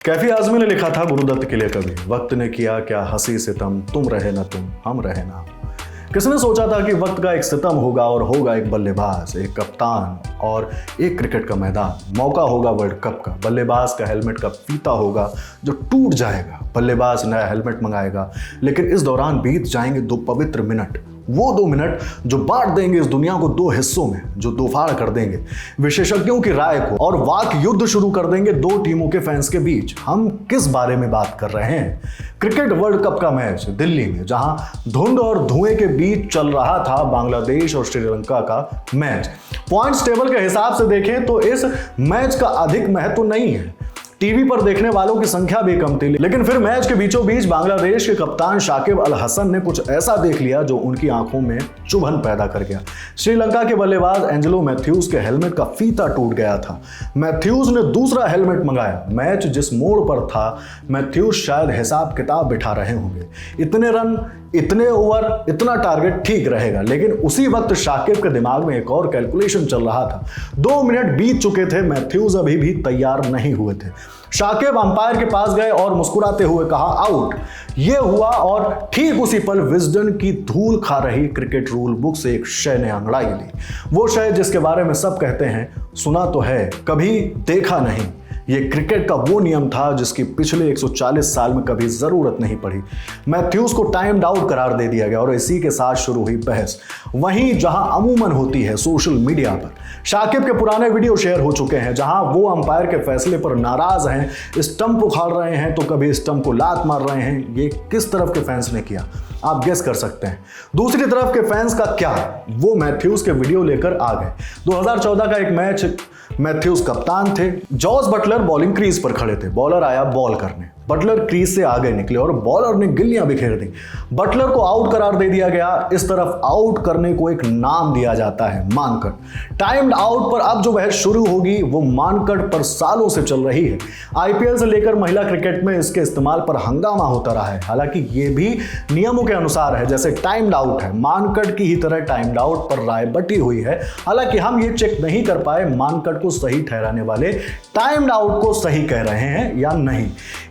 कैफी आजमी ने लिखा था गुरुदत्त के लिए कभी, वक्त ने किया क्या हंसी सितम, तुम रहे ना तुम, हम रहे ना हम। किसने सोचा था कि वक्त का एक सितम होगा और होगा एक बल्लेबाज, एक कप्तान और एक क्रिकेट का मैदान। मौका होगा वर्ल्ड कप का, बल्लेबाज का हेलमेट का फीता होगा जो टूट जाएगा, बल्लेबाज नया हेलमेट मंगाएगा, लेकिन इस दौरान बीत जाएंगे 2 पवित्र मिनट, वो 2 मिनट जो बांट देंगे इस दुनिया को 2 हिस्सों में, जो दोफाड़ कर देंगे विशेषज्ञों की राय को और वाक युद्ध शुरू कर देंगे 2 टीमों के फैंस के बीच। हम किस बारे में बात कर रहे हैं? क्रिकेट वर्ल्ड कप का मैच दिल्ली में, जहां धुंध और धुएं के बीच चल रहा था बांग्लादेश और श्रीलंका का मैच। पॉइंट्स टेबल के हिसाब से देखें तो इस मैच का अधिक महत्व नहीं है, टीवी पर देखने वालों की संख्या भी कम थी, लेकिन फिर मैच के बीचों बीच बांग्लादेश के कप्तान शाकिब अल हसन ने कुछ ऐसा देख लिया जो उनकी आंखों में चुभन पैदा कर गया। श्रीलंका के बल्लेबाज एंजेलो मैथ्यूज के हेलमेट का फीता टूट गया था। मैथ्यूज ने दूसरा हेलमेट मंगाया। मैच जिस मोड़ पर था, मैथ्यूज शायद हिसाब किताब बिठा रहे होंगे, इतने रन, इतने ओवर, इतना टारगेट ठीक रहेगा, लेकिन उसी वक्त शाकिब के दिमाग में एक और कैलकुलेशन चल रहा था। 2 मिनट बीत चुके थे, मैथ्यूज अभी भी तैयार नहीं हुए थे। शाकिब अंपायर के पास गए और मुस्कुराते हुए कहा आउट। यह हुआ और ठीक उसी पल विजडन की धूल खा रही क्रिकेट रूल बुक से एक शय ने अंगड़ाई ली, वो शय जिसके बारे में सब कहते हैं सुना तो है, कभी देखा नहीं। ये क्रिकेट का वो नियम था जिसकी पिछले 140 साल में कभी जरूरत नहीं पड़ी। मैथ्यूज को टाइम्ड आउट करार दे दिया गया और इसी के साथ शुरू हुई बहस, वहीं जहां अमूमन होती है सोशल मीडिया पर। शाकिब के पुराने वीडियो शेयर हो चुके हैं जहां वो अंपायर के फैसले पर नाराज हैं, स्टंप उखाड़ रहे हैं तो कभी स्टंप को लात मार रहे हैं। ये किस तरफ के फैंस ने किया, आप गेस कर सकते हैं। दूसरी तरफ के फैंस का क्या, वो मैथ्यूज के वीडियो लेकर आ गए। 2014 का एक मैच, मैथ्यूज कप्तान थे, जॉस बटलर बॉलिंग क्रीज पर खड़े थे, बॉलर आया बॉल करने, बटलर क्रीज से आगे निकले और बॉलर ने गिल्लियां बिखेर दी। बटलर को आउट करार दे दिया गया। इस तरफ आउट करने को एक नाम दिया जाता है, मानकट। टाइम्ड आउट पर अब जो बहस शुरू होगी वो मानकट पर सालों से चल रही है। आईपीएल से लेकर महिला क्रिकेट में इसके इस्तेमाल पर हंगामा होता रहा है। हालांकि ये भी नियमों के अनुसार है, जैसे टाइम्ड आउट है, मानकट की ही तरह टाइम्ड आउट पर राय बटी हुई है। हालांकि हम ये चेक नहीं कर पाए मानकट को सही ठहराने वाले टाइम्ड आउट को सही कह रहे हैं या नहीं,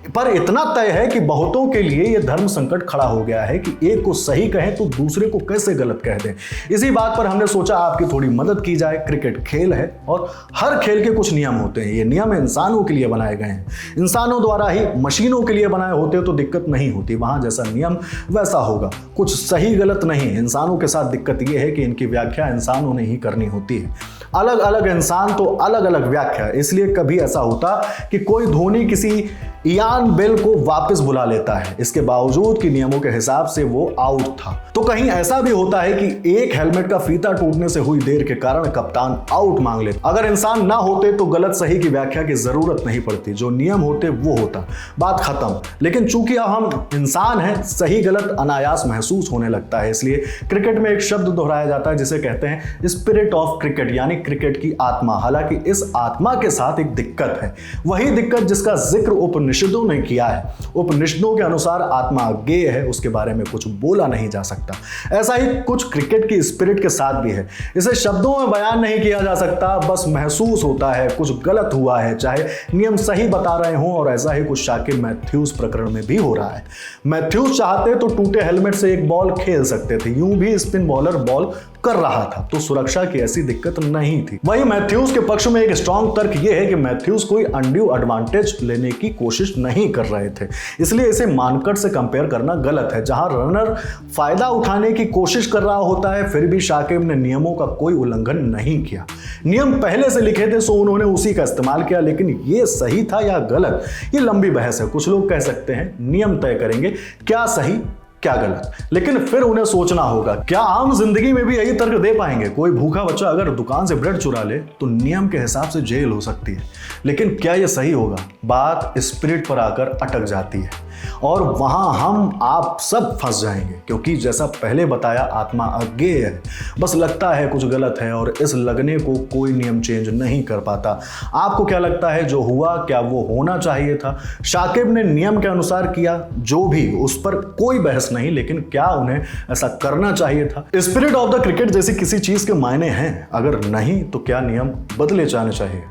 पर इतना तय है कि बहुतों के लिए यह धर्म संकट खड़ा हो गया है कि एक को सही कहें तो दूसरे को कैसे गलत कह दें। इसी बात पर हमने सोचा आपकी थोड़ी मदद की जाए। क्रिकेट खेल है और हर खेल के कुछ नियम होते हैं। ये नियम इंसानों के लिए बनाए गए हैं, इंसानों द्वारा ही मशीनों के लिए बनाए होते तो दिक्कत नहीं होती, वहां जैसा नियम वैसा होगा, कुछ सही गलत नहीं। इंसानों के साथ दिक्कत यह है कि इनकी व्याख्या इंसानों ने ही करनी होती है, अलग अलग इंसान तो अलग अलग व्याख्या। इसलिए कभी ऐसा होता कि कोई धोनी किसी इयान बेल को वापस बुला लेता है, इसके बावजूद कि नियमों के हिसाब से वो आउट था। तो कहीं ऐसा भी होता है कि एक हेलमेट का फीता टूटने से हुई देर के कारण कप्तान आउट मांग लेता। अगर इंसान ना होते तो गलत सही की व्याख्या की जरूरत नहीं पड़ती, जो नियम होते वो होता, बात खत्म। लेकिन चूंकि अब हम इंसान हैं, सही गलत अनायास महसूस होने लगता है। इसलिए क्रिकेट में एक शब्द दोहराया जाता है जिसे कहते हैं स्पिरिट ऑफ क्रिकेट, यानी क्रिकेट की आत्मा। हालांकि इस आत्मा के साथ एक दिक्कत है, वही दिक्कत जिसका जिक्र उपनिषदों ने किया है। उपनिषदों के अनुसार आत्मा अज्ञेय है, उसके बारे में कुछ बोला नहीं जा सकता। ऐसा ही कुछ क्रिकेट की स्पिरिट के साथ भी है, इसे शब्दों में बयान नहीं किया जा सकता, बस महसूस होता है कुछ गलत हुआ है, चाहे नियम सही बता रहे हों। और ऐसा ही कुछ शाकिब मैथ्यूज प्रकरण में भी हो रहा है। मैथ्यूज चाहते तो टूटे हेलमेट से एक बॉल खेल सकते थे, यूं भी स्पिन बॉलर बॉल कर रहा था तो सुरक्षा की ऐसी दिक्कत नहीं थी। वहीं मैथ्यूज के पक्ष में एक स्ट्रॉन्ग तर्क यह है कि मैथ्यूज कोई अनड्यू एडवांटेज लेने की कोशिश नहीं कर रहे थे, इसलिए इसे मानकट से कंपेयर करना गलत है, जहां रनर फायदा उठाने की कोशिश कर रहा होता है। फिर भी शाकिब ने नियमों का कोई उल्लंघन नहीं किया, नियम पहले से लिखे थे सो उन्होंने उसी का इस्तेमाल किया। लेकिन ये सही था या गलत, ये लंबी बहस है। कुछ लोग कह सकते हैं नियम तय करेंगे क्या सही क्या गलत, लेकिन फिर उन्हें सोचना होगा क्या आम जिंदगी में भी यही तर्क दे पाएंगे। कोई भूखा बच्चा अगर दुकान से ब्रेड चुरा ले तो नियम के हिसाब से जेल हो सकती है, लेकिन क्या यह सही होगा? बात स्पिरिट पर आकर अटक जाती है और वहां हम आप सब फंस जाएंगे, क्योंकि जैसा पहले बताया आत्मा अज्ञेय है, बस लगता है कुछ गलत है और इस लगने को कोई नियम चेंज नहीं कर पाता। आपको क्या लगता है जो हुआ क्या वो होना चाहिए था? शाकिब ने नियम के अनुसार किया, जो भी, उस पर कोई बहस नहीं, लेकिन क्या उन्हें ऐसा करना चाहिए था? स्पिरिट ऑफ द क्रिकेट जैसी किसी चीज के मायने हैं? अगर नहीं तो क्या नियम बदले जाने चाहिए?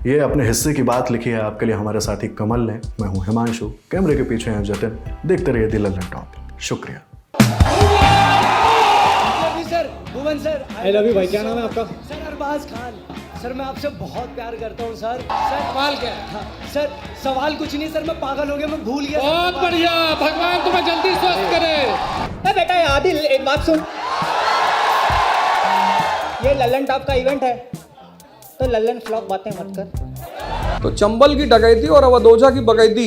ये अपने हिस्से की बात लिखी है आपके लिए हमारे साथी कमल ने। मैं हूं हिमांशु, कैमरे के पीछे हैं जतिन। देखते रहिए द लल्लन टॉप। शुक्रिया। Sir Bhuvan sir, I love you भाई। क्या नाम है आपका? सर अरबाज खान। सर मैं आपसे बहुत प्यार करता हूँ सर। सवाल क्या है? हाँ, सर सवाल कुछ नहीं सर, मैं पागल हो गया, मैं भूल गया। बहुत बढ़िया, भगवान तुम्हें जल्दी स्वस्थ करे। बेटा आदिल, एक बात सुन, ये लल्लन टॉप का इवेंट है तो लल्लन फ्लॉप बातें मत कर। तो चंबल की डकैती और अवधोजा की बकैती।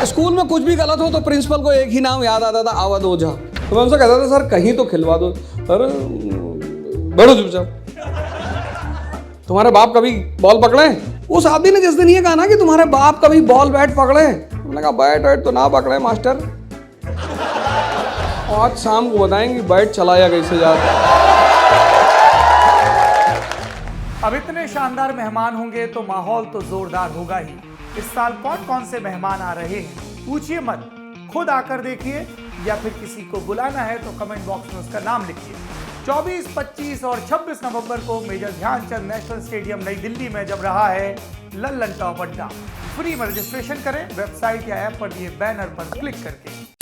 स्कूल में कुछ भी गलत हो तो प्रिंसिपल को एक ही नाम याद आता था, अवधोजा। तो मैं उनसे कहता था सर कहीं तो खिलवा दो। सर बैठो चुपचाप। तुम्हारे बाप कभी बॉल पकड़े? उस आदमी ने जिस दिन ये कहा ना कि तुम्हारे बाप कभी बॉल बैट पकड़े, मैंने कहा बैट वैट तो ना पकड़े मास्टर, आज शाम को बताएंगे बैट चलाया कैसे जाता। अब इतने शानदार मेहमान होंगे तो माहौल तो जोरदार होगा ही। इस साल कौन कौन से मेहमान आ रहे हैं पूछिए मत, खुद आकर देखिए, या फिर किसी को बुलाना है तो कमेंट बॉक्स में उसका नाम लिखिए। 24, 25 और 26 नवंबर को मेजर ध्यानचंद नेशनल स्टेडियम नई दिल्ली में जब रहा है लल्लन टॉप अड्डा। फ्री में रजिस्ट्रेशन करें वेबसाइट या ऐप पर दिए बैनर पर क्लिक करके।